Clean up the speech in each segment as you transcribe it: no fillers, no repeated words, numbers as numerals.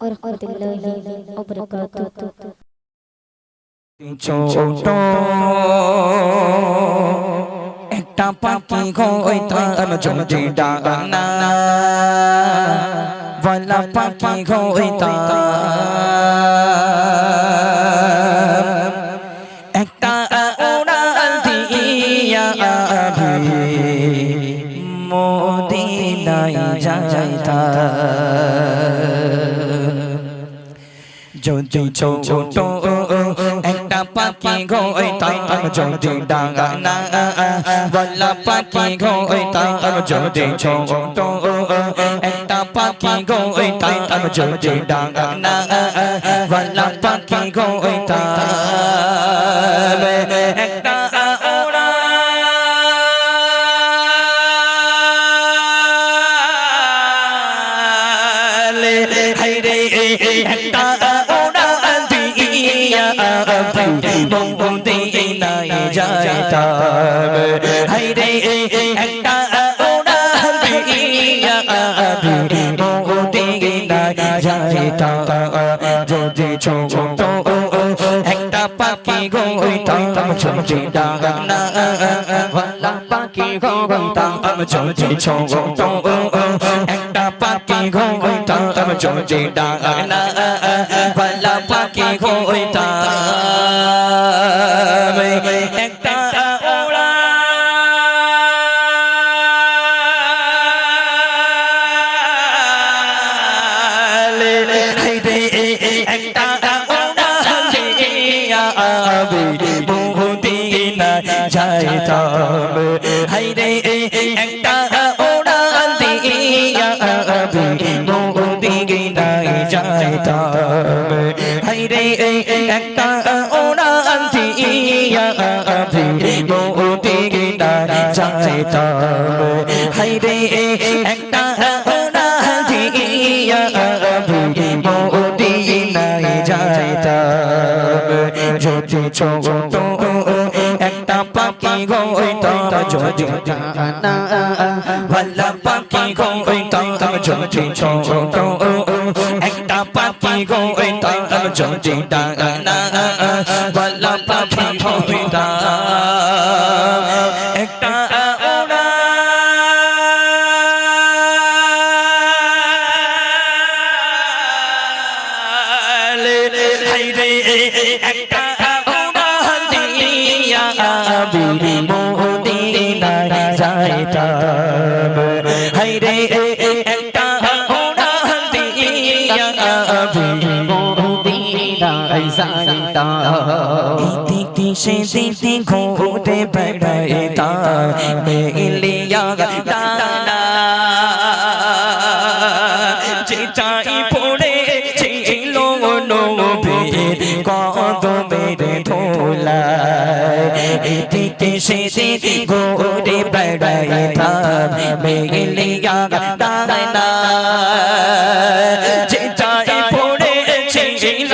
warahmatullahi wabarakatuh. ছোট একটা পাখি হইতাম যদি ডানা বলা পাখি হইতাম একটা উড়াল দিয়া মদিনায় যাইতাম যদি ছোট একটা পাখি হইতাম যদি ডানা বলা পাখি হইতাম যদি ছোট একটা পাখি হইতাম যদি ডানা বলা পাখি হইতাম একটা মদিনায় যাইতাম হায়রে একটা উড়াল দিয়া মদিনায় যাইতাম যদি ছোট একটা পাখি হইতাম যদি ডানা বলা পাখি হইতাম যদি ছোট একটা পাখি হইতাম যদি ডানা বলা পাখি হইতাম একটা উড়াল হায়রে একটা উড়াল দিয়া মদিনায় যাইতাম হায়রে একটা উড়াল দিয়া মদিনায় যাইতাম হায়রে একটা উড়াল দিয়া মদিনায় যাইতাম হায়রে একটা উড়াল দিয়া মদিনায় যাইতাম যদি ছোট একটা পাখি হইতাম যদি ডানা বলা পাখি হইতাম যদি ছোট একটা পাখি হইতাম যদি ডানা বলা পাখি হইতাম একটা উড়াল হায়রে একটা উড়াল দিয়া মদিনায় যাইতাম হায়রে একটা উড়াল দিয়া মদিনায় যাইতাম দিদি সে দিদি ঘুরে বেড়াইতাম মেলিয়া ডানা যে চাই পড়ে ছিল নবীর কদমের ধুলায় এদিকে সেদিকে ঘুরে বেড়াইতাম মেলিয়া ডানা যে চাই পড়ে ছিল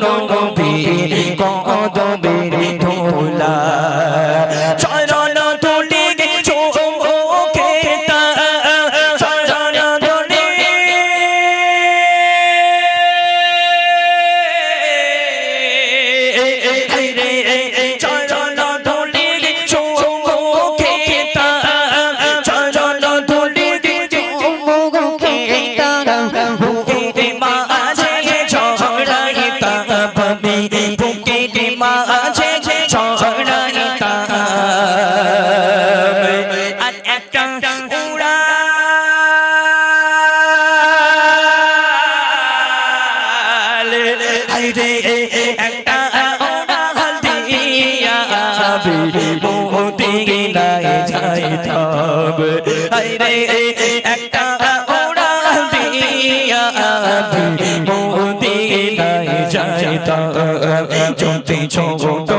নবীর কদমের ধুলায় চরণ তুলি চোখে চরণ তুলি চরণ তুলি চোখে চরণ তুলি চোখে বুকের মাঝে ছড়াইতাম বুকের মাঝে ছড়াইতাম আর একটা উড়াল হায়রে একটা উড়াল দিয়া মদিনায় যাইতাম হায়রে একটা উড়াল দিয়া মদিনায় যাইতাম যদি ছোট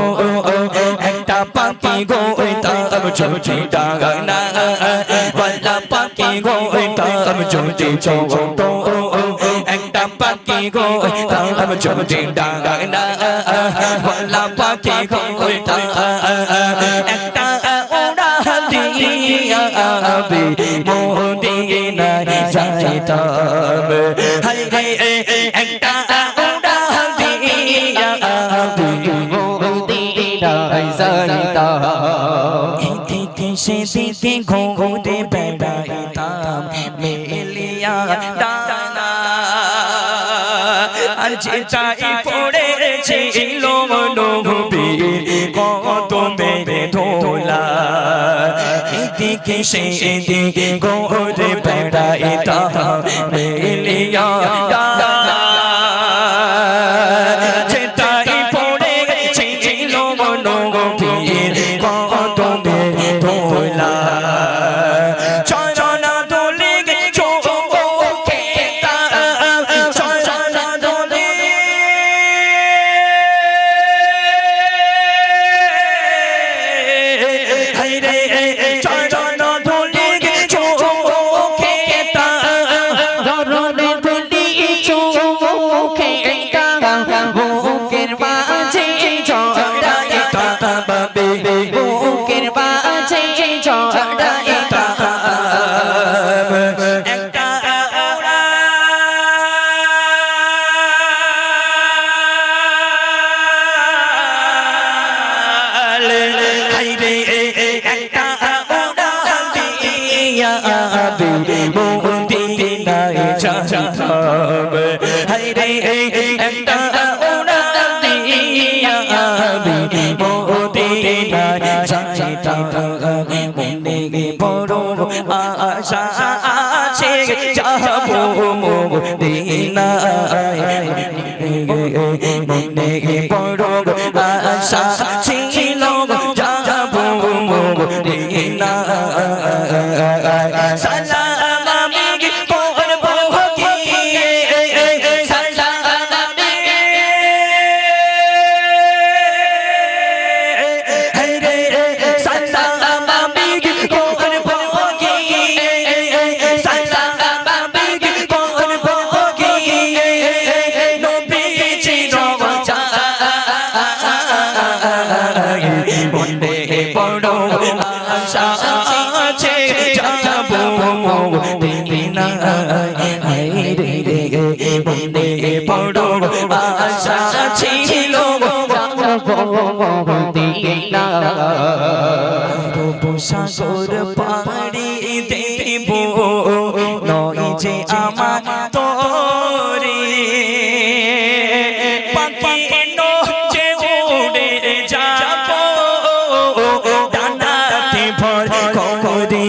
একটা পাখি হইতাম যদি ডানা বলা পাখি হইতাম যদি ছোট একটা পাখি হইতাম যদি ডানা বলা পাখি হইতাম একটা উড়াল দিয়া মদিনায় যাইতাম দিকে সেদিকে ঘুরে বেড়াইতাম মেলিয়া ডানা আর যেটাই পড়েছিল নবীর কদমের ধুলা এদিকে সেদিকে ঘুরে বেড়াইতাম মেলিয়া ডানা যেটাই পড়েছিল নবীর কদমের ধুলা চরণ ধুলি চোখে চরণ ধুলি হায়রে চরণ ধুলি চোখে চরণ ধুলি চোখে বুকের মাঝে জড়াইতাম বুকের মাঝে জড়াইতাম একটা হায়রে একটা উড়াল দিয়া মদিনায় যাইতাম হায়রে একটা উড়াল দিয়া মদিনায় যাইতাম মনে বড় আশা আছে যাব মদিনায় মনে বড় আশা ছিল যাব মদিনায় সালাম আমি করব গিয়ে সালাম আমি হায়রে সালাম আমি করব গিয়ে সালাম আমি করব গিয়ে নবীজির রওজায় মনে বড় আশা আছে যাব মদিনায় হায়রে মনে বড় আশা ছিল যাব মদিনায় সাগর পাড়ি দেব নয় যে আমার তোরে পাখি যে উড়ে যাব ডানাতে ভর করে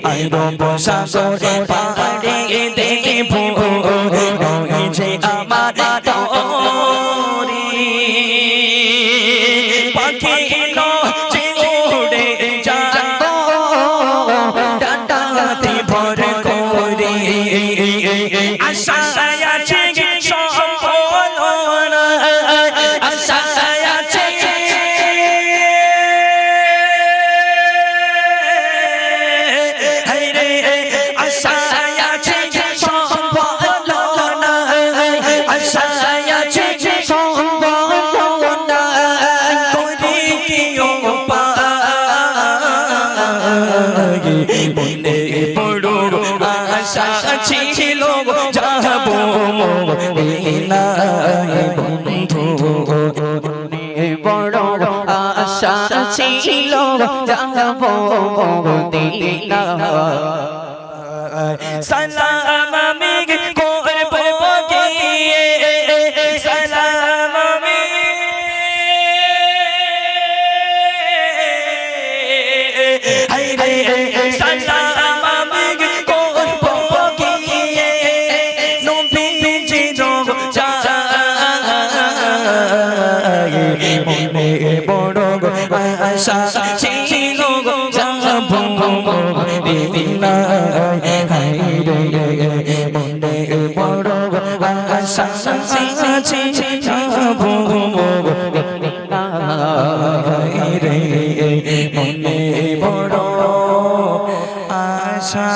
আইরব সাগর পাড়ি দেব নয় যে আমার তোরে পাখি যে উড়ে যাব ডানাতে ভর করে আশা আছে সফল আশা আছে হায়রে আশা আছে সফল আশা আছে সফল করি কি মনে বড় আশা ছিল যাব মদিনায় বন্ধু মনে বড় আশা ছিল যাব মদিনায় সালাম আমি করব গিয়ে সালাম আমি হায়রে সালাম আমি করব গিয়ে নবীজির রওজায় মনে বড় আশা ছিল যাব মদিনায় হায়রে মনে বড় আশা ছিল যাব মদিনায় হায়রে মনে বড় আশা